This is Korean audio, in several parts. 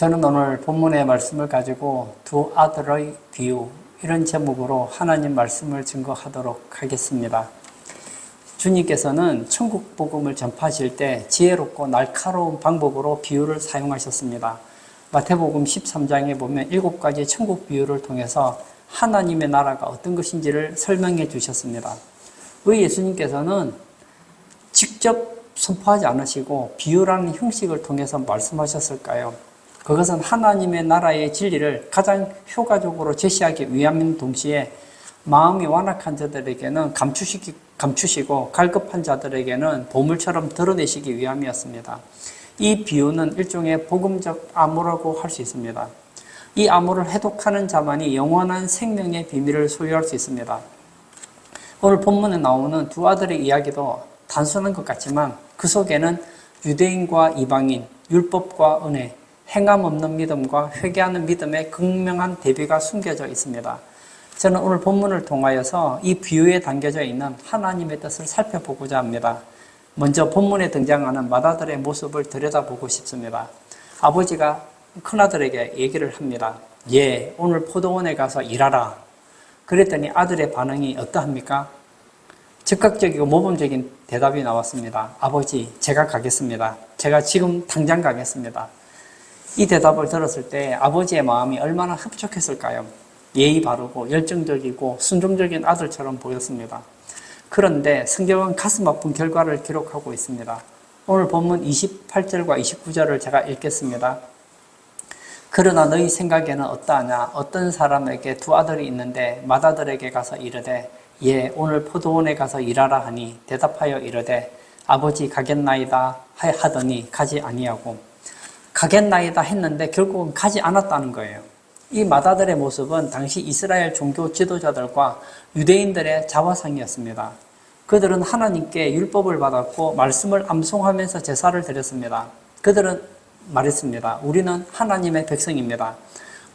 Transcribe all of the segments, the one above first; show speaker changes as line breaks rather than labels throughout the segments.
저는 오늘 본문의 말씀을 가지고 두 아들의 비유, 이런 제목으로 하나님 말씀을 증거하도록 하겠습니다. 주님께서는 천국 복음을 전파하실 때 지혜롭고 날카로운 방법으로 비유를 사용하셨습니다. 마태복음 13장에 보면 7가지 천국 비유를 통해서 하나님의 나라가 어떤 것인지를 설명해 주셨습니다. 왜 예수님께서는 직접 선포하지 않으시고 비유라는 형식을 통해서 말씀하셨을까요? 그것은 하나님의 나라의 진리를 가장 효과적으로 제시하기 위함인 동시에 마음이 완악한 자들에게는 감추시고 갈급한 자들에게는 보물처럼 드러내시기 위함이었습니다. 이 비유는 일종의 복음적 암호라고 할 수 있습니다. 이 암호를 해독하는 자만이 영원한 생명의 비밀을 소유할 수 있습니다. 오늘 본문에 나오는 두 아들의 이야기도 단순한 것 같지만 그 속에는 유대인과 이방인, 율법과 은혜, 행함 없는 믿음과 회개하는 믿음의 극명한 대비가 숨겨져 있습니다. 저는 오늘 본문을 통하여서 이 비유에 담겨져 있는 하나님의 뜻을 살펴보고자 합니다. 먼저 본문에 등장하는 맏아들의 모습을 들여다보고 싶습니다. 아버지가 큰아들에게 얘기를 합니다. 예, 오늘 포도원에 가서 일하라. 그랬더니 아들의 반응이 어떠합니까? 즉각적이고 모범적인 대답이 나왔습니다. 아버지, 제가 가겠습니다. 제가 지금 당장 가겠습니다. 이 대답을 들었을 때 아버지의 마음이 얼마나 흡족했을까요? 예의 바르고 열정적이고 순종적인 아들처럼 보였습니다. 그런데 성경은 가슴 아픈 결과를 기록하고 있습니다. 오늘 본문 28절과 29절을 제가 읽겠습니다. 그러나 너희 생각에는 어떠하냐? 어떤 사람에게 두 아들이 있는데 맏아들에게 가서 이르되 예, 오늘 포도원에 가서 일하라 하니 대답하여 이르되 아버지 가겠나이다 하더니 가지 아니하고 가겠나이다 했는데 결국은 가지 않았다는 거예요. 이 맏아들의 모습은 당시 이스라엘 종교 지도자들과 유대인들의 자화상이었습니다. 그들은 하나님께 율법을 받았고 말씀을 암송하면서 제사를 드렸습니다. 그들은 말했습니다. 우리는 하나님의 백성입니다.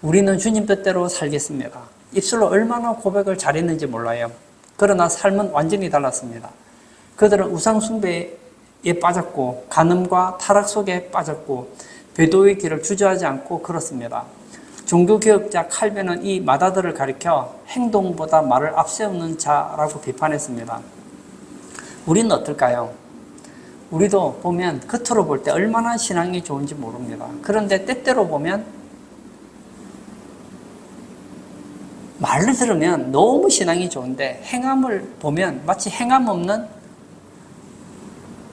우리는 주님 뜻대로 살겠습니다. 입술로 얼마나 고백을 잘했는지 몰라요. 그러나 삶은 완전히 달랐습니다. 그들은 우상 숭배에 빠졌고 간음과 타락 속에 빠졌고 배도의 길을 주저하지 않고 걸었습니다. 종교개혁자 칼빈은 이 맏아들을 가리켜 행동보다 말을 앞세우는 자라고 비판했습니다. 우리는 어떨까요? 우리도 보면 겉으로 볼 때 얼마나 신앙이 좋은지 모릅니다. 그런데 때때로 보면 말을 들으면 너무 신앙이 좋은데 행함을 보면 마치 행함 없는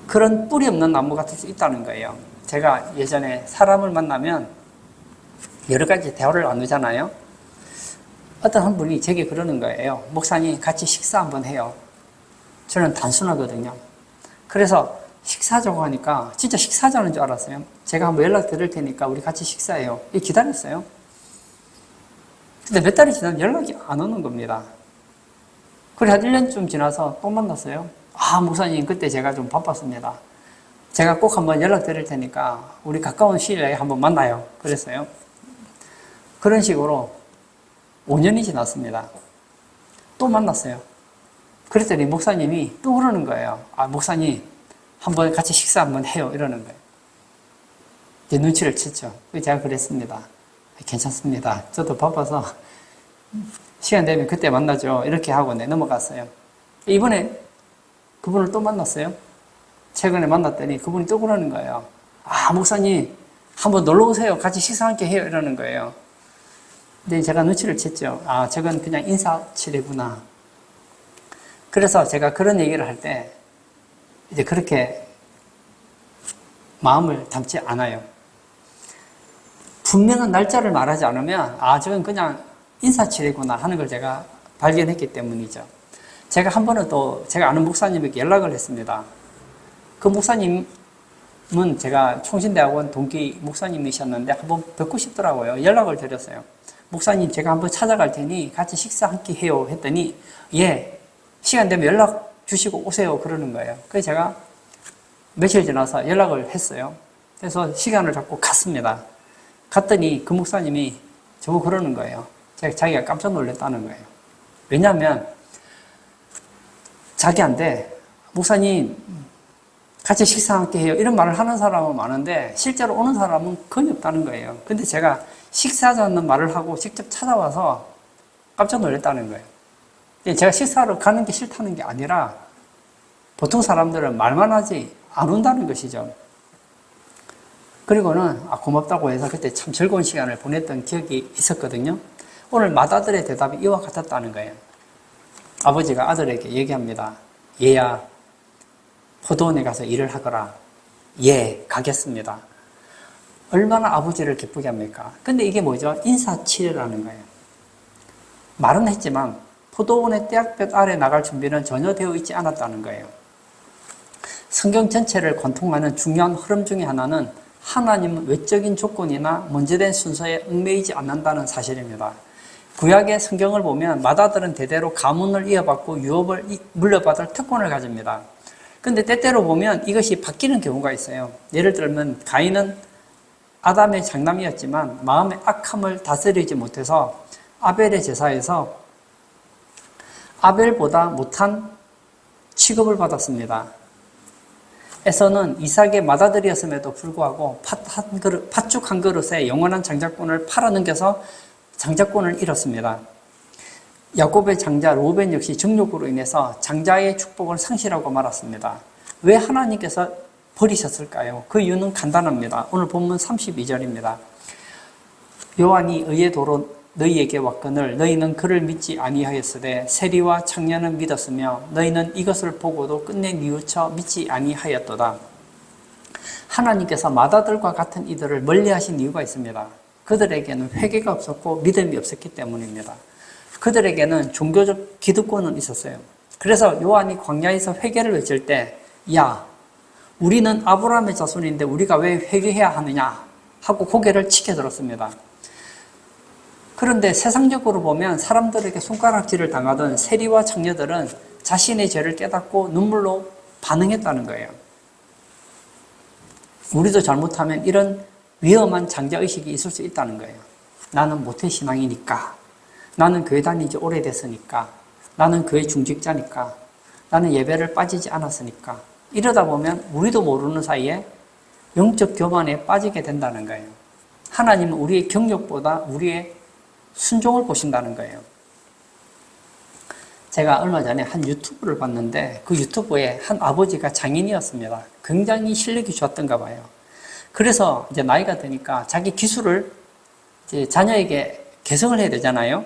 그런 뿌리 없는 나무 같을 수 있다는 거예요. 제가 예전에 사람을 만나면 여러 가지 대화를 나누잖아요. 어떤 한 분이 제게 그러는 거예요. 목사님 같이 식사 한번 해요. 저는 단순하거든요. 그래서 식사자고 하니까 진짜 식사자는 줄 알았어요. 제가 한번 연락 드릴 테니까 우리 같이 식사해요. 기다렸어요. 근데 몇 달이 지나면 연락이 안 오는 겁니다. 그래 한 1년쯤 지나서 또 만났어요. 아, 목사님 그때 제가 좀 바빴습니다. 제가 꼭 한번 연락 드릴 테니까 우리 가까운 시일 내에 한번 만나요. 그랬어요. 그런 식으로 5년이 지났습니다. 또 만났어요. 그랬더니 목사님이 또 그러는 거예요. 아, 목사님 한번 같이 식사 한번 해요. 이러는 거예요. 이제 눈치를 챘죠. 제가 그랬습니다. 괜찮습니다. 저도 바빠서 시간 되면 그때 만나죠. 이렇게 하고 넘어갔어요. 이번에 그분을 또 만났어요. 최근에 만났더니 그분이 또 그러는 거예요. 아, 목사님 한번 놀러 오세요. 같이 식사 함께 해요. 이러는 거예요. 근데 제가 눈치를 챘죠. 아, 저건 그냥 인사치레구나. 그래서 제가 그런 얘기를 할 때 이제 그렇게 마음을 담지 않아요. 분명한 날짜를 말하지 않으면 아, 저건 그냥 인사치레구나 하는 걸 제가 발견했기 때문이죠. 제가 한 번은 또 제가 아는 목사님에게 연락을 했습니다. 그 목사님은 제가 총신대학원 동기 목사님이셨는데 한번 뵙고 싶더라고요. 연락을 드렸어요. 목사님 제가 한번 찾아갈 테니 같이 식사 함께 해요 했더니 예, 시간 되면 연락 주시고 오세요 그러는 거예요. 그래서 제가 며칠 지나서 연락을 했어요. 그래서 시간을 잡고 갔습니다. 갔더니 그 목사님이 저보고 그러는 거예요. 자기가 깜짝 놀랐다는 거예요. 왜냐하면 자기한테 목사님 같이 식사 함께 해요. 이런 말을 하는 사람은 많은데 실제로 오는 사람은 거의 없다는 거예요. 근데 제가 식사하자는 말을 하고 직접 찾아와서 깜짝 놀랐다는 거예요. 제가 식사하러 가는 게 싫다는 게 아니라 보통 사람들은 말만 하지 안 온다는 것이죠. 그리고는 고맙다고 해서 그때 참 즐거운 시간을 보냈던 기억이 있었거든요. 오늘 맏아들의 대답이 이와 같았다는 거예요. 아버지가 아들에게 얘기합니다. 얘야, 포도원에 가서 일을 하거라. 예, 가겠습니다. 얼마나 아버지를 기쁘게 합니까? 근데 이게 뭐죠? 인사치레라는 거예요. 말은 했지만 포도원의 떼약볕 아래 나갈 준비는 전혀 되어 있지 않았다는 거예요. 성경 전체를 관통하는 중요한 흐름 중에 하나는 하나님은 외적인 조건이나 문제된 순서에 얽매이지 않는다는 사실입니다. 구약의 성경을 보면 맏아들은 대대로 가문을 이어받고 유업을 물려받을 특권을 가집니다. 근데 때때로 보면 이것이 바뀌는 경우가 있어요. 예를 들면 가인은 아담의 장남이었지만 마음의 악함을 다스리지 못해서 아벨의 제사에서 아벨보다 못한 취급을 받았습니다. 에서는 이삭의 맏아들이었음에도 불구하고 팥죽 한 그릇에 영원한 장자권을 팔아넘겨서 장자권을 잃었습니다. 야곱의 장자 르우벤 역시 정욕으로 인해서 장자의 축복을 상실하고 말았습니다. 왜 하나님께서 버리셨을까요? 그 이유는 간단합니다. 오늘 본문 32절입니다. 요한이 의의 도로 너희에게 왔거늘 너희는 그를 믿지 아니하였으되 세리와 창녀는 믿었으며 너희는 이것을 보고도 끝내 뉘우쳐 믿지 아니하였도다. 하나님께서 맏아들과 같은 이들을 멀리하신 이유가 있습니다. 그들에게는 회개가 없었고 믿음이 없었기 때문입니다. 그들에게는 종교적 기득권은 있었어요. 그래서 요한이 광야에서 회개를 외칠 때 야, 우리는 아브라함의 자손인데 우리가 왜 회개해야 하느냐 하고 고개를 치켜 들었습니다. 그런데 세상적으로 보면 사람들에게 손가락질을 당하던 세리와 창녀들은 자신의 죄를 깨닫고 눈물로 반응했다는 거예요. 우리도 잘못하면 이런 위험한 장자의식이 있을 수 있다는 거예요. 나는 모태신앙이니까, 나는 교회 다닌 지 오래됐으니까, 나는 교회 중직자니까, 나는 예배를 빠지지 않았으니까. 이러다 보면 우리도 모르는 사이에 영적 교만에 빠지게 된다는 거예요. 하나님은 우리의 경력보다 우리의 순종을 보신다는 거예요. 제가 얼마 전에 한 유튜브를 봤는데 그 유튜브에 한 아버지가 장인이었습니다. 굉장히 실력이 좋았던가 봐요. 그래서 이제 나이가 드니까 자기 기술을 이제 자녀에게 개성을 해야 되잖아요.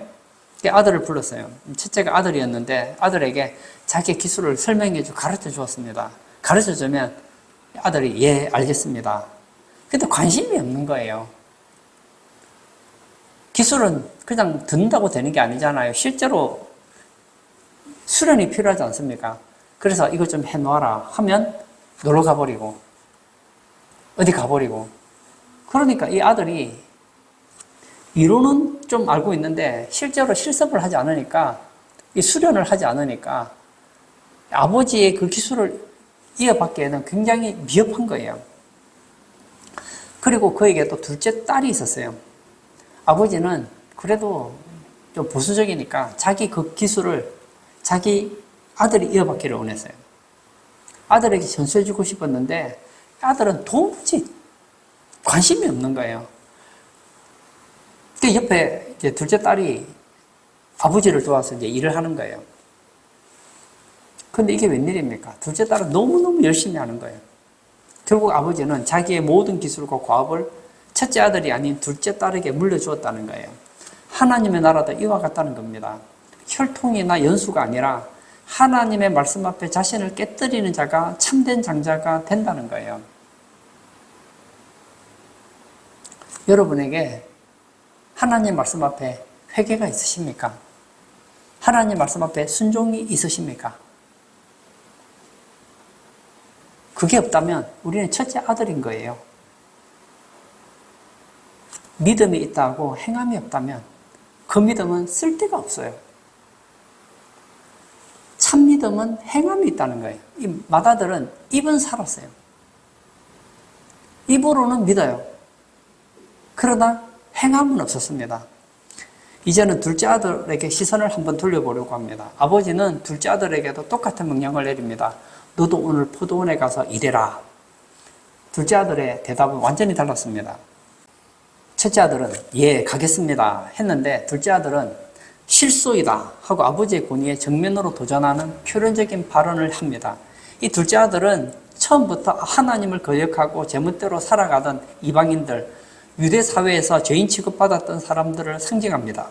아들을 불렀어요. 첫째가 아들이었는데 아들에게 자기 기술을 설명해주고 가르쳐 주었습니다. 가르쳐 주면 아들이 예, 알겠습니다. 근데 관심이 없는 거예요. 기술은 그냥 듣는다고 되는 게 아니잖아요. 실제로 수련이 필요하지 않습니까? 그래서 이거 좀 해놓아라 하면 놀러 가버리고 어디 가버리고 그러니까 이 아들이 이론은 좀 알고 있는데 실제로 실습을 하지 않으니까 이 수련을 하지 않으니까 아버지의 그 기술을 이어받기에는 굉장히 미흡한 거예요. 그리고 그에게 또 둘째 딸이 있었어요. 아버지는 그래도 좀 보수적이니까 자기 그 기술을 자기 아들이 이어받기를 원했어요. 아들에게 전수해주고 싶었는데 아들은 도무지 관심이 없는 거예요. 그 옆에 이제 둘째 딸이 아버지를 도와서 이제 일을 하는 거예요. 근데 이게 웬일입니까? 둘째 딸은 너무너무 열심히 하는 거예요. 결국 아버지는 자기의 모든 기술과 과업을 첫째 아들이 아닌 둘째 딸에게 물려주었다는 거예요. 하나님의 나라도 이와 같다는 겁니다. 혈통이나 연수가 아니라 하나님의 말씀 앞에 자신을 깨뜨리는 자가 참된 장자가 된다는 거예요. 여러분에게 하나님 말씀 앞에 회개가 있으십니까? 하나님 말씀 앞에 순종이 있으십니까? 그게 없다면 우리는 첫째 아들인 거예요. 믿음이 있다고 행함이 없다면 그 믿음은 쓸데가 없어요. 참 믿음은 행함이 있다는 거예요. 이 맏아들은 입은 살았어요. 입으로는 믿어요. 그러나 행함은 없었습니다. 이제는 둘째 아들에게 시선을 한번 돌려보려고 합니다. 아버지는 둘째 아들에게도 똑같은 명령을 내립니다. 너도 오늘 포도원에 가서 일해라. 둘째 아들의 대답은 완전히 달랐습니다. 첫째 아들은 예, 가겠습니다 했는데 둘째 아들은 실소이다 하고 아버지의 권위에 정면으로 도전하는 표련적인 발언을 합니다. 이 둘째 아들은 처음부터 하나님을 거역하고 제멋대로 살아가던 이방인들, 유대 사회에서 죄인 취급받았던 사람들을 상징합니다.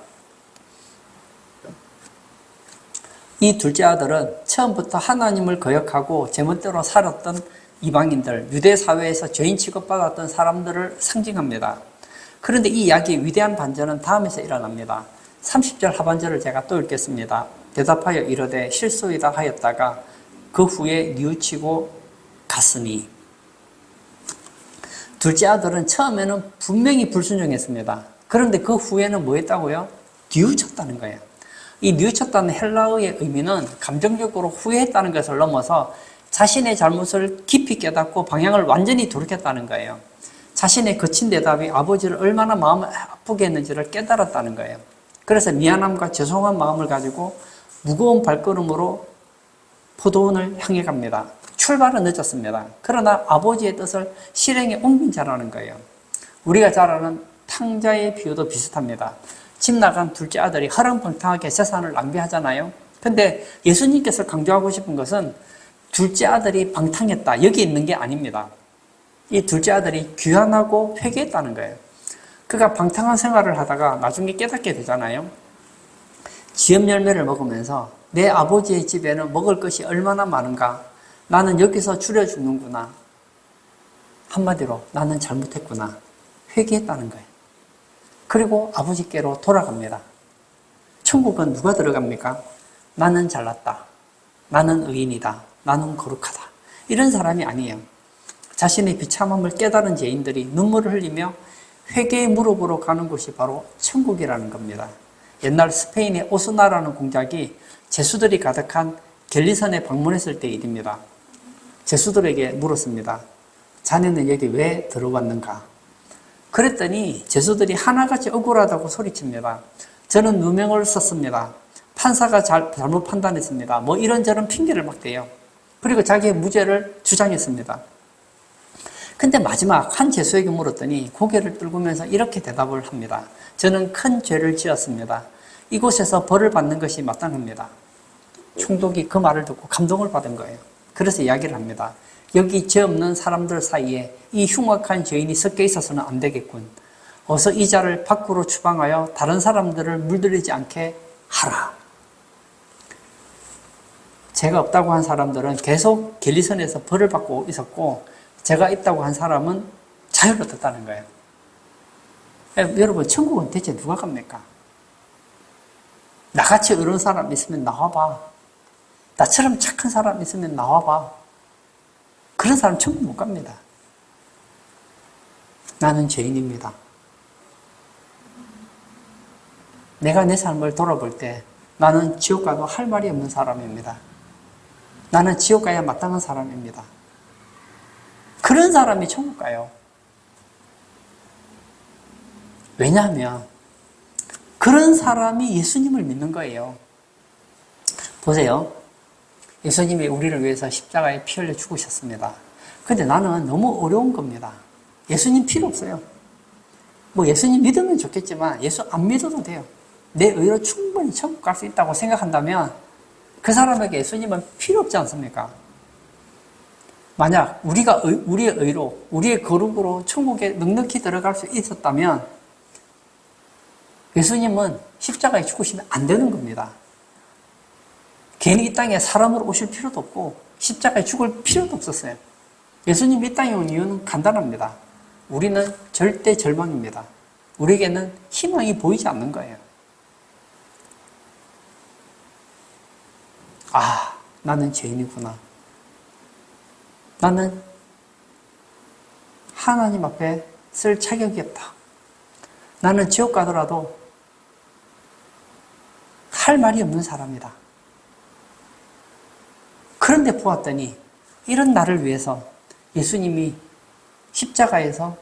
이 둘째 아들은 처음부터 하나님을 거역하고 제멋대로 살았던 이방인들, 유대 사회에서 죄인 취급받았던 사람들을 상징합니다. 그런데 이 이야기의 위대한 반전은 다음에서 일어납니다. 30절 하반절을 제가 또 읽겠습니다. 대답하여 이르되 실소이다 하였다가 그 후에 뉘우치고 갔으니. 둘째 아들은 처음에는 분명히 불순종했습니다. 그런데 그 후에는 뭐 했다고요? 뉘우쳤다는 거예요. 이 뉘우쳤다는 헬라어의 의미는 감정적으로 후회했다는 것을 넘어서 자신의 잘못을 깊이 깨닫고 방향을 완전히 돌이켰다는 거예요. 자신의 거친 대답이 아버지를 얼마나 마음을 아프게 했는지를 깨달았다는 거예요. 그래서 미안함과 죄송한 마음을 가지고 무거운 발걸음으로 포도원을 향해 갑니다. 출발은 늦었습니다. 그러나 아버지의 뜻을 실행에 옮긴 자라는 거예요. 우리가 잘 아는 탕자의 비유도 비슷합니다. 집 나간 둘째 아들이 허랑방탕하게 재산을 낭비하잖아요. 근데 예수님께서 강조하고 싶은 것은 둘째 아들이 방탕했다, 여기 있는 게 아닙니다. 이 둘째 아들이 귀환하고 회개했다는 거예요. 그가 방탕한 생활을 하다가 나중에 깨닫게 되잖아요. 지엽 열매를 먹으면서 내 아버지의 집에는 먹을 것이 얼마나 많은가, 나는 여기서 줄여 죽는구나, 한마디로 나는 잘못했구나, 회개했다는 거예요. 그리고 아버지께로 돌아갑니다. 천국은 누가 들어갑니까? 나는 잘났다, 나는 의인이다, 나는 거룩하다, 이런 사람이 아니에요. 자신의 비참함을 깨달은 죄인들이 눈물을 흘리며 회개의 무릎으로 가는 곳이 바로 천국이라는 겁니다. 옛날 스페인의 오스나라는 공작이 제수들이 가득한 겔리선에 방문했을 때 일입니다. 제수들에게 물었습니다. 자네는 여기 왜 들어왔는가? 그랬더니 제수들이 하나같이 억울하다고 소리칩니다. 저는 누명을 썼습니다. 판사가 잘못 판단했습니다. 뭐 이런저런 핑계를 막 대요. 그리고 자기의 무죄를 주장했습니다. 근데 마지막 한 제수에게 물었더니 고개를 떨구면서 이렇게 대답을 합니다. 저는 큰 죄를 지었습니다. 이곳에서 벌을 받는 것이 마땅합니다. 총독이 그 말을 듣고 감동을 받은 거예요. 그래서 이야기를 합니다. 여기 죄 없는 사람들 사이에 이 흉악한 죄인이 섞여 있어서는 안 되겠군. 어서 이 자를 밖으로 추방하여 다른 사람들을 물들이지 않게 하라. 죄가 없다고 한 사람들은 계속 겔리선에서 벌을 받고 있었고, 죄가 있다고 한 사람은 자유를 얻었다는 거예요. 여러분, 천국은 대체 누가 갑니까? 나같이 어려운 사람 있으면 나와봐. 나처럼 착한 사람 있으면 나와봐. 그런 사람 천국 못 갑니다. 나는 죄인입니다. 내가 내 삶을 돌아볼 때 나는 지옥 가도 할 말이 없는 사람입니다. 나는 지옥 가야 마땅한 사람입니다. 그런 사람이 천국 가요. 왜냐하면 그런 사람이 예수님을 믿는 거예요. 보세요. 예수님이 우리를 위해서 십자가에 피 흘려 죽으셨습니다. 근데 나는 너무 어려운 겁니다. 예수님 필요 없어요. 뭐 예수님 믿으면 좋겠지만 예수 안 믿어도 돼요. 내 의로 충분히 천국 갈 수 있다고 생각한다면 그 사람에게 예수님은 필요 없지 않습니까? 만약 우리가 우리의 의로, 우리의 거룩으로 천국에 넉넉히 들어갈 수 있었다면 예수님은 십자가에 죽으시면 안 되는 겁니다. 괜히 이 땅에 사람으로 오실 필요도 없고 십자가에 죽을 필요도 없었어요. 예수님이 이 땅에 온 이유는 간단합니다. 우리는 절대 절망입니다. 우리에게는 희망이 보이지 않는 거예요. 아, 나는 죄인이구나. 나는 하나님 앞에 쓸 자격이 없다. 나는 지옥 가더라도 할 말이 없는 사람이다. 그런데 보았더니 이런 나를 위해서 예수님이 십자가에서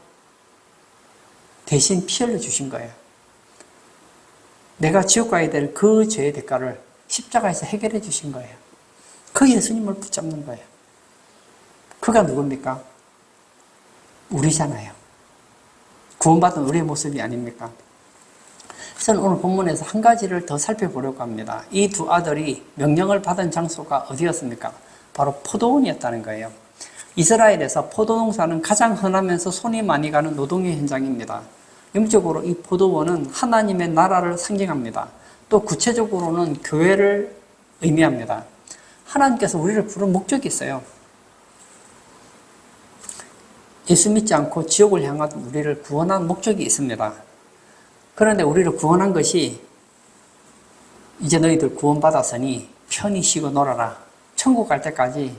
대신 피 흘려 주신 거예요. 내가 지옥 가야 될 그 죄의 대가를 십자가에서 해결해 주신 거예요. 그 예수님을 붙잡는 거예요. 그가 누굽니까? 우리잖아요. 구원받은 우리의 모습이 아닙니까? 저는 오늘 본문에서 한 가지를 더 살펴보려고 합니다. 이 두 아들이 명령을 받은 장소가 어디였습니까? 바로 포도원이었다는 거예요. 이스라엘에서 포도농사는 가장 흔하면서 손이 많이 가는 노동의 현장입니다. 영적으로 이 포도원은 하나님의 나라를 상징합니다. 또 구체적으로는 교회를 의미합니다. 하나님께서 우리를 부른 목적이 있어요. 예수 믿지 않고 지옥을 향한 우리를 구원한 목적이 있습니다. 그런데 우리를 구원한 것이 이제 너희들 구원받았으니 편히 쉬고 놀아라. 천국 갈 때까지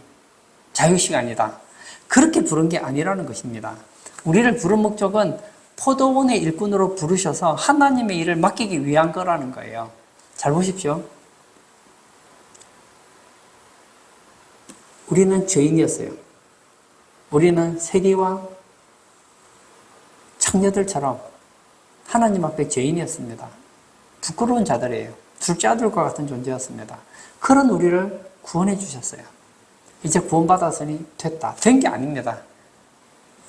자유시간이다. 그렇게 부른 게 아니라는 것입니다. 우리를 부른 목적은 포도원의 일꾼으로 부르셔서 하나님의 일을 맡기기 위한 거라는 거예요. 잘 보십시오. 우리는 죄인이었어요. 우리는 세리와 창녀들처럼 하나님 앞에 죄인이었습니다. 부끄러운 자들이에요. 둘째 아들과 같은 존재였습니다. 그런 우리를 구원해 주셨어요. 이제 구원받았으니 됐다. 된 게 아닙니다.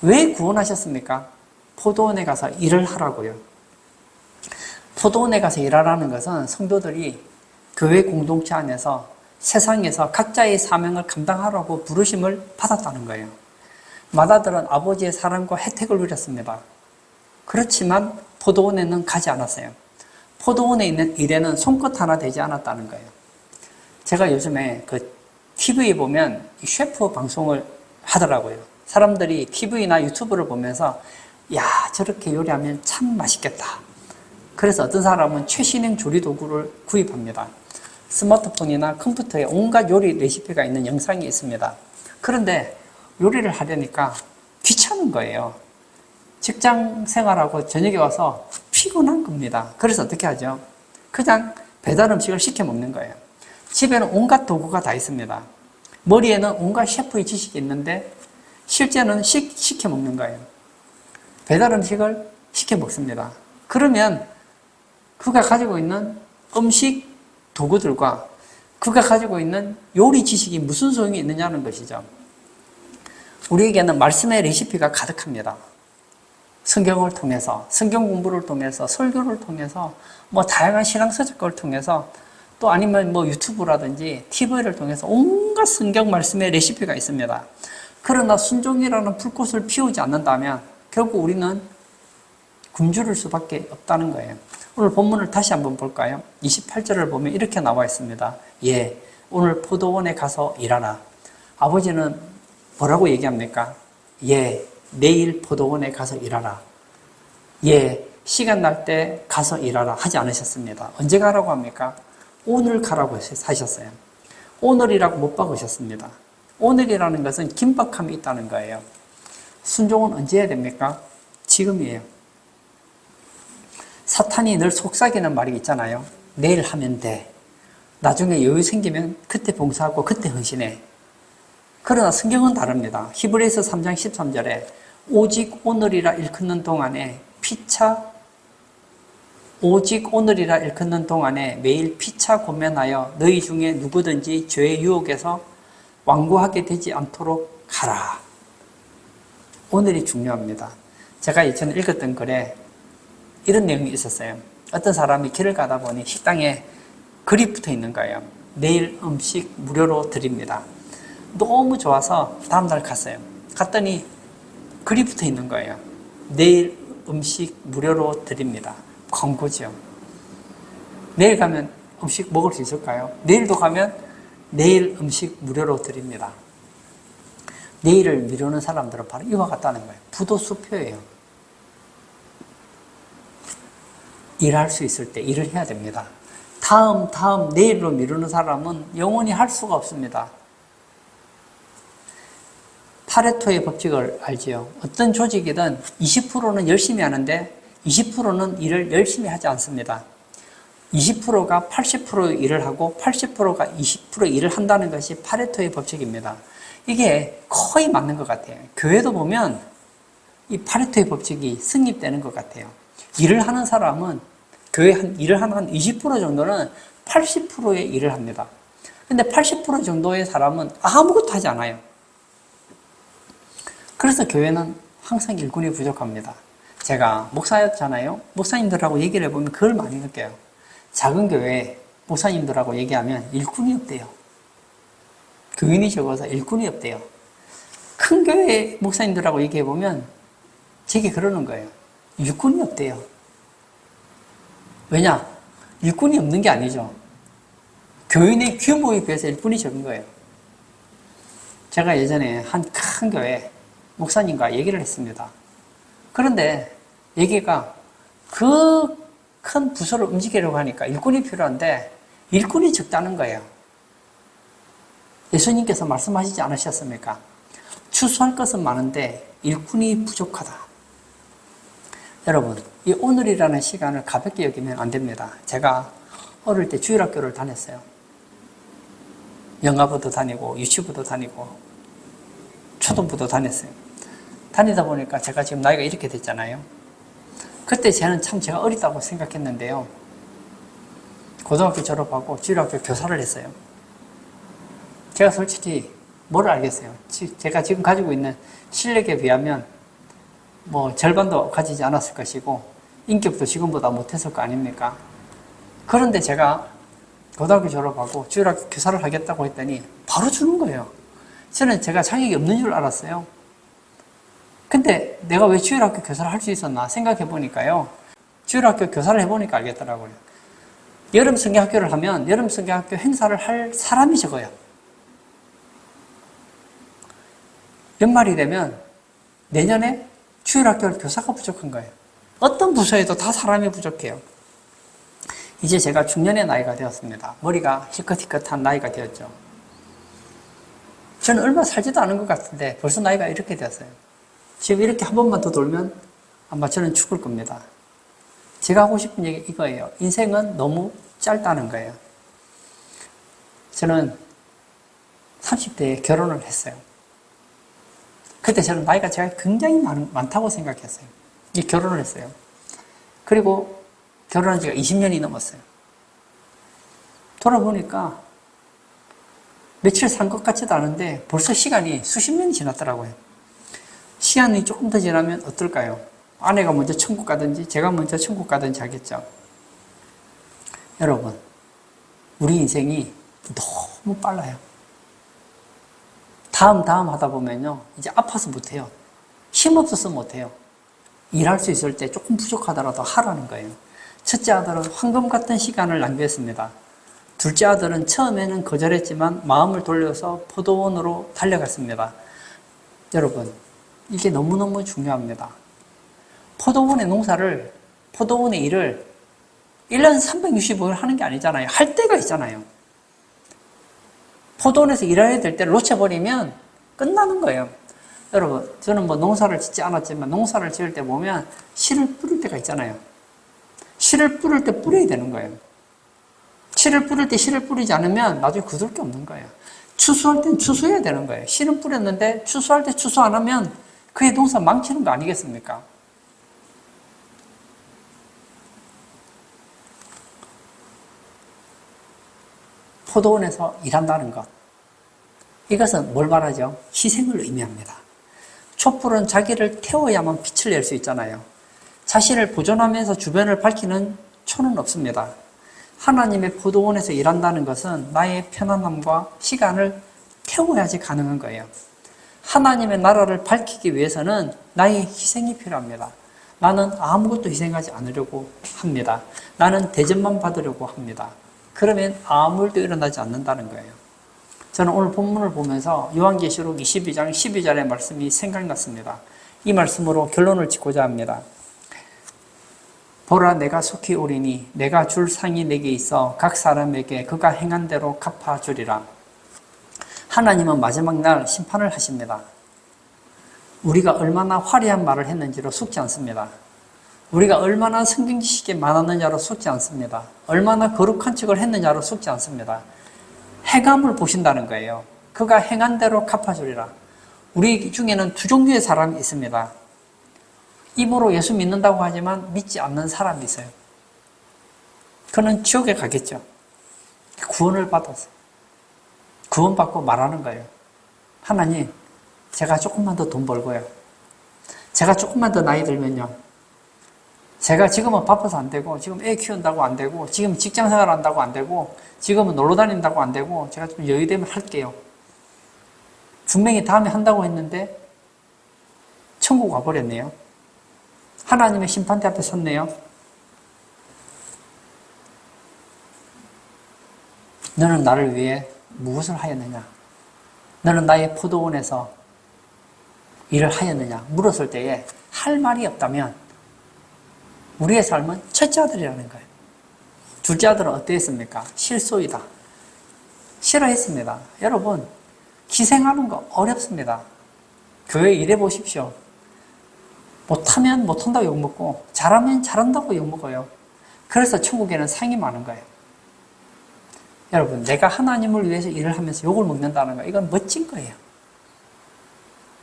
왜 구원하셨습니까? 포도원에 가서 일을 하라고요. 포도원에 가서 일하라는 것은 성도들이 교회 공동체 안에서 세상에서 각자의 사명을 감당하라고 부르심을 받았다는 거예요. 맏아들은 아버지의 사랑과 혜택을 누렸습니다. 그렇지만 포도원에는 가지 않았어요. 포도원에 있는 일에는 손끝 하나 되지 않았다는 거예요. 제가 요즘에 TV에 보면 셰프 방송을 하더라고요. 사람들이 TV나 유튜브를 보면서 야, 저렇게 요리하면 참 맛있겠다. 그래서 어떤 사람은 최신형 조리 도구를 구입합니다. 스마트폰이나 컴퓨터에 온갖 요리 레시피가 있는 영상이 있습니다. 그런데 요리를 하려니까 귀찮은 거예요. 직장 생활하고 저녁에 와서 피곤한 겁니다. 그래서 어떻게 하죠? 그냥 배달 음식을 시켜 먹는 거예요. 집에는 온갖 도구가 다 있습니다. 머리에는 온갖 셰프의 지식이 있는데 실제는 시켜 먹는 거예요. 배달 음식을 시켜 먹습니다. 그러면 그가 가지고 있는 음식 도구들과 그가 가지고 있는 요리 지식이 무슨 소용이 있느냐는 것이죠. 우리에게는 말씀의 레시피가 가득합니다. 성경을 통해서, 성경 공부를 통해서, 설교를 통해서, 다양한 신앙서적을 통해서, 또 아니면 유튜브라든지 TV를 통해서 온갖 성경 말씀의 레시피가 있습니다. 그러나 순종이라는 불꽃을 피우지 않는다면 결국 우리는 굶주릴 수밖에 없다는 거예요. 오늘 본문을 다시 한번 볼까요? 28절을 보면 이렇게 나와 있습니다. 예, 오늘 포도원에 가서 일하라. 아버지는 뭐라고 얘기합니까? 예, 내일 포도원에 가서 일하라. 예, 시간 날 때 가서 일하라 하지 않으셨습니다. 언제 가라고 합니까? 오늘 가라고 하셨어요. 오늘이라고 못 박으셨습니다. 오늘이라는 것은 긴박함이 있다는 거예요. 순종은 언제 해야 됩니까? 지금이에요. 사탄이 늘 속삭이는 말이 있잖아요. 내일 하면 돼. 나중에 여유 생기면 그때 봉사하고 그때 헌신해. 그러나 성경은 다릅니다. 히브리서 3장 13절에 오직 오늘이라 일컫는 동안에 매일 피차 고면하여 너희 중에 누구든지 죄의 유혹에서 완고하게 되지 않도록 하라. 오늘이 중요합니다. 제가 예전에 읽었던 글에 이런 내용이 있었어요. 어떤 사람이 길을 가다 보니 식당에 글이 붙어 있는 거예요. 내일 음식 무료로 드립니다. 너무 좋아서 다음날 갔어요. 갔더니 글이 붙어 있는 거예요. 내일 음식 무료로 드립니다. 광고죠. 내일 가면 음식 먹을 수 있을까요? 내일도 가면 내일 음식 무료로 드립니다. 내일을 미루는 사람들은 바로 이와 같다는 거예요. 부도수표예요. 일할 수 있을 때 일을 해야 됩니다. 다음 내일로 미루는 사람은 영원히 할 수가 없습니다. 파레토의 법칙을 알지요. 어떤 조직이든 20%는 열심히 하는데 20%는 일을 열심히 하지 않습니다. 20%가 80% 일을 하고 80%가 20% 일을 한다는 것이 파레토의 법칙입니다. 이게 거의 맞는 것 같아요. 교회도 보면 이 파레토의 법칙이 성립되는 것 같아요. 일을 하는 사람은 일을 하는 한 20% 정도는 80%의 일을 합니다. 근데 80% 정도의 사람은 아무것도 하지 않아요. 그래서 교회는 항상 일꾼이 부족합니다. 제가 목사였잖아요. 목사님들하고 얘기를 해보면 그걸 많이 느껴요. 작은 교회 목사님들하고 얘기하면 일꾼이 없대요. 교인이 적어서 일꾼이 없대요. 큰 교회 목사님들하고 얘기해보면 제게 그러는 거예요. 일꾼이 없대요. 왜냐? 일꾼이 없는 게 아니죠. 교인의 규모에 비해서 일꾼이 적은 거예요. 제가 예전에 한 큰 교회 목사님과 얘기를 했습니다. 그런데 얘기가 그 큰 부서를 움직이려고 하니까 일꾼이 필요한데 일꾼이 적다는 거예요. 예수님께서 말씀하시지 않으셨습니까? 추수할 것은 많은데 일꾼이 부족하다. 여러분, 이 오늘이라는 시간을 가볍게 여기면 안 됩니다. 제가 어릴 때 주일학교를 다녔어요. 영아부도 다니고 유치부도 다니고 초등부도 다녔어요. 다니다 보니까 제가 지금 나이가 이렇게 됐잖아요. 그때 저는 참 제가 어리다고 생각했는데요. 고등학교 졸업하고 주일학교 교사를 했어요. 제가 솔직히 뭘 알겠어요. 제가 지금 가지고 있는 실력에 비하면 뭐 절반도 가지지 않았을 것이고 인격도 지금보다 못했을 거 아닙니까? 그런데 제가 고등학교 졸업하고 주일학교 교사를 하겠다고 했더니 바로 주는 거예요. 저는 제가 자격이 없는 줄 알았어요. 근데 내가 왜 주일학교 교사를 할 수 있었나 생각해 보니까요. 주일학교 교사를 해보니까 알겠더라고요. 여름 성경학교를 하면 여름 성경학교 행사를 할 사람이 적어요. 연말이 되면 내년에 주일학교 교사가 부족한 거예요. 어떤 부서에도 다 사람이 부족해요. 이제 제가 중년의 나이가 되었습니다. 머리가 희끗희끗한 나이가 되었죠. 저는 얼마 살지도 않은 것 같은데 벌써 나이가 이렇게 되었어요. 지금 이렇게 한 번만 더 돌면 아마 저는 죽을 겁니다. 제가 하고 싶은 얘기 이거예요. 인생은 너무 짧다는 거예요. 저는 30대에 결혼을 했어요. 그때 저는 나이가 제가 굉장히 많다고 생각했어요. 결혼을 했어요. 그리고 결혼한 지가 20년이 넘었어요. 돌아보니까 며칠 산 것 같지도 않은데 벌써 시간이 수십 년이 지났더라고요. 시간이 조금 더 지나면 어떨까요? 아내가 먼저 천국 가든지 제가 먼저 천국 가든지 하겠죠. 여러분, 우리 인생이 너무 빨라요. 다음 하다 보면요, 이제 아파서 못해요. 힘없어서 못해요. 일할 수 있을 때 조금 부족하더라도 하라는 거예요. 첫째 아들은 황금 같은 시간을 낭비했습니다. 둘째 아들은 처음에는 거절했지만 마음을 돌려서 포도원으로 달려갔습니다. 여러분, 이게 너무너무 중요합니다. 포도원의 일을 1년 365일 하는 게 아니잖아요. 할 때가 있잖아요. 포도원에서 일해야 될 때를 놓쳐버리면 끝나는 거예요. 여러분, 저는 뭐 농사를 짓지 않았지만 농사를 지을 때 보면 씨를 뿌릴 때가 있잖아요. 씨를 뿌릴 때 뿌려야 되는 거예요. 씨를 뿌릴 때 씨를 뿌리지 않으면 나중에 거둘 게 없는 거예요. 추수할 땐 추수해야 되는 거예요. 씨는 뿌렸는데 추수할 때 추수 안 하면 그의 농사 망치는 거 아니겠습니까? 포도원에서 일한다는 것. 이것은 뭘 말하죠? 희생을 의미합니다. 촛불은 자기를 태워야만 빛을 낼 수 있잖아요. 자신을 보존하면서 주변을 밝히는 초는 없습니다. 하나님의 포도원에서 일한다는 것은 나의 편안함과 시간을 태워야지 가능한 거예요. 하나님의 나라를 밝히기 위해서는 나의 희생이 필요합니다. 나는 아무것도 희생하지 않으려고 합니다. 나는 대접만 받으려고 합니다. 그러면 아무 일도 일어나지 않는다는 거예요. 저는 오늘 본문을 보면서 요한계시록 22장 12절의 말씀이 생각났습니다. 이 말씀으로 결론을 짓고자 합니다. 보라, 내가 속히 오리니 내가 줄 상이 내게 있어 각 사람에게 그가 행한 대로 갚아주리라. 하나님은 마지막 날 심판을 하십니다. 우리가 얼마나 화려한 말을 했는지로 속지 않습니다. 우리가 얼마나 성경 지식이 많았느냐로 속지 않습니다. 얼마나 거룩한 척을 했느냐로 속지 않습니다. 행함을 보신다는 거예요. 그가 행한 대로 갚아주리라. 우리 중에는 두 종류의 사람이 있습니다. 입으로 예수 믿는다고 하지만 믿지 않는 사람이 있어요. 그는 지옥에 가겠죠. 구원을 받아서. 구원받고 말하는 거예요. 하나님, 제가 조금만 더 돈 벌고요. 제가 조금만 더 나이 들면요. 제가 지금은 바빠서 안 되고, 지금 애 키운다고 안 되고, 지금 직장 생활 한다고 안 되고, 지금은 놀러 다닌다고 안 되고, 제가 좀 여유되면 할게요. 분명히 다음에 한다고 했는데, 천국 와버렸네요. 하나님의 심판대 앞에 섰네요. 너는 나를 위해 무엇을 하였느냐? 너는 나의 포도원에서 일을 하였느냐? 물었을 때에 할 말이 없다면 우리의 삶은 첫째 아들이라는 거예요. 둘째 아들은 어땠습니까? 실소이다. 싫어했습니다. 여러분, 희생하는 거 어렵습니다. 교회 일해 보십시오. 못하면 못한다고 욕먹고 잘하면 잘한다고 욕먹어요. 그래서 천국에는 상이 많은 거예요. 여러분, 내가 하나님을 위해서 일을 하면서 욕을 먹는다는 거, 이건 멋진 거예요.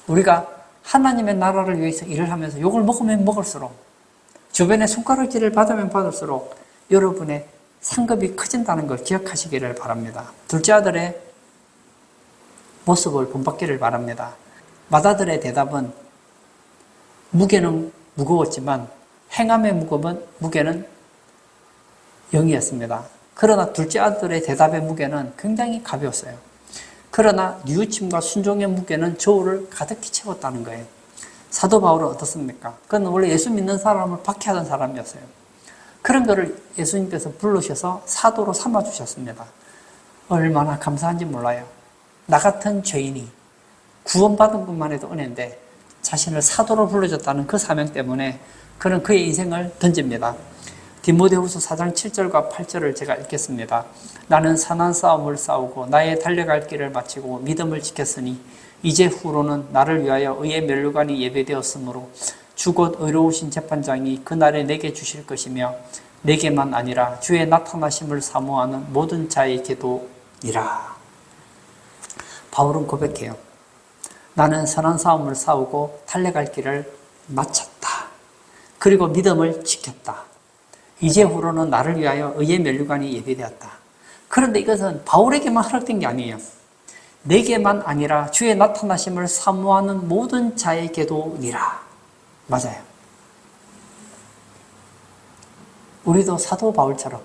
우리가 하나님의 나라를 위해서 일을 하면서 욕을 먹으면 먹을수록, 주변에 손가락질을 받으면 받을수록 여러분의 상급이 커진다는 걸 기억하시기를 바랍니다. 둘째 아들의 모습을 본받기를 바랍니다. 맏아들의 대답은 무게는 무거웠지만 행함의 무게는 0이었습니다. 그러나 둘째 아들의 대답의 무게는 굉장히 가벼웠어요. 그러나 뉘우침과 순종의 무게는 저울을 가득히 채웠다는 거예요. 사도 바울은 어떻습니까? 그는 원래 예수 믿는 사람을 박해하던 사람이었어요. 그런 거를 예수님께서 부르셔서 사도로 삼아주셨습니다. 얼마나 감사한지 몰라요. 나 같은 죄인이 구원받은 것만 해도 은혜인데 자신을 사도로 불러줬다는 그 사명 때문에 그는 그의 인생을 던집니다. 디모데후서 4장 7절과 8절을 제가 읽겠습니다. 나는 선한 싸움을 싸우고 나의 달려갈 길을 마치고 믿음을 지켰으니 이제 후로는 나를 위하여 의의 면류관이 예배되었으므로 주곧 의로우신 재판장이 그날에 내게 주실 것이며 내게만 아니라 주의 나타나심을 사모하는 모든 자에게도니라. 바울은 고백해요. 나는 선한 싸움을 싸우고 달려갈 길을 마쳤다. 그리고 믿음을 지켰다. 이제 후로는 나를 위하여 의의 면류관이 예배되었다. 그런데 이것은 바울에게만 허락된 게 아니에요. 내게만 아니라 주의 나타나심을 사모하는 모든 자에게도니라. 맞아요. 우리도 사도 바울처럼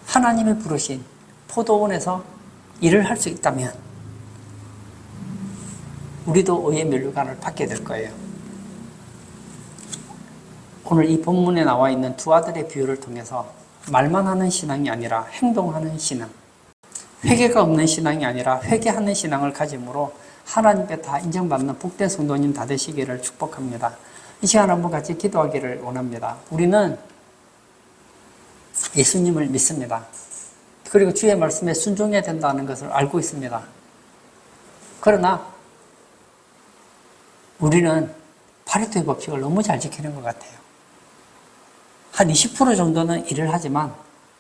하나님이 부르신 포도원에서 일을 할 수 있다면 우리도 의의 면류관을 받게 될 거예요. 오늘 이 본문에 나와 있는 두 아들의 비유를 통해서 말만 하는 신앙이 아니라 행동하는 신앙, 회개가 없는 신앙이 아니라 회개하는 신앙을 가짐으로 하나님께 다 인정받는 복된 성도님 다 되시기를 축복합니다. 이 시간 한번 같이 기도하기를 원합니다. 우리는 예수님을 믿습니다. 그리고 주의 말씀에 순종해야 된다는 것을 알고 있습니다. 그러나 우리는 파레토의 법칙을 너무 잘 지키는 것 같아요. 한 20% 정도는 일을 하지만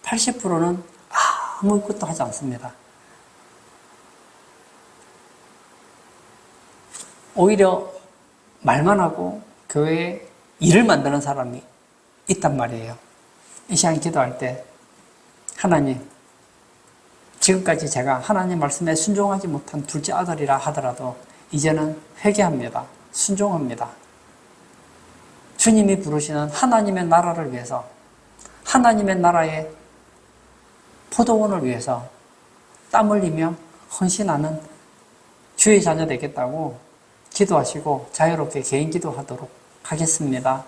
80%는 아무것도 하지 않습니다. 오히려 말만 하고 교회에 일을 만드는 사람이 있단 말이에요. 이 시간 기도할 때 하나님, 지금까지 제가 하나님 말씀에 순종하지 못한 둘째 아들이라 하더라도 이제는 회개합니다. 순종합니다. 주님이 부르시는 하나님의 나라를 위해서, 하나님의 나라의 포도원을 위해서 땀 흘리며 헌신하는 주의 자녀 되겠다고 기도하시고 자유롭게 개인 기도하도록 하겠습니다.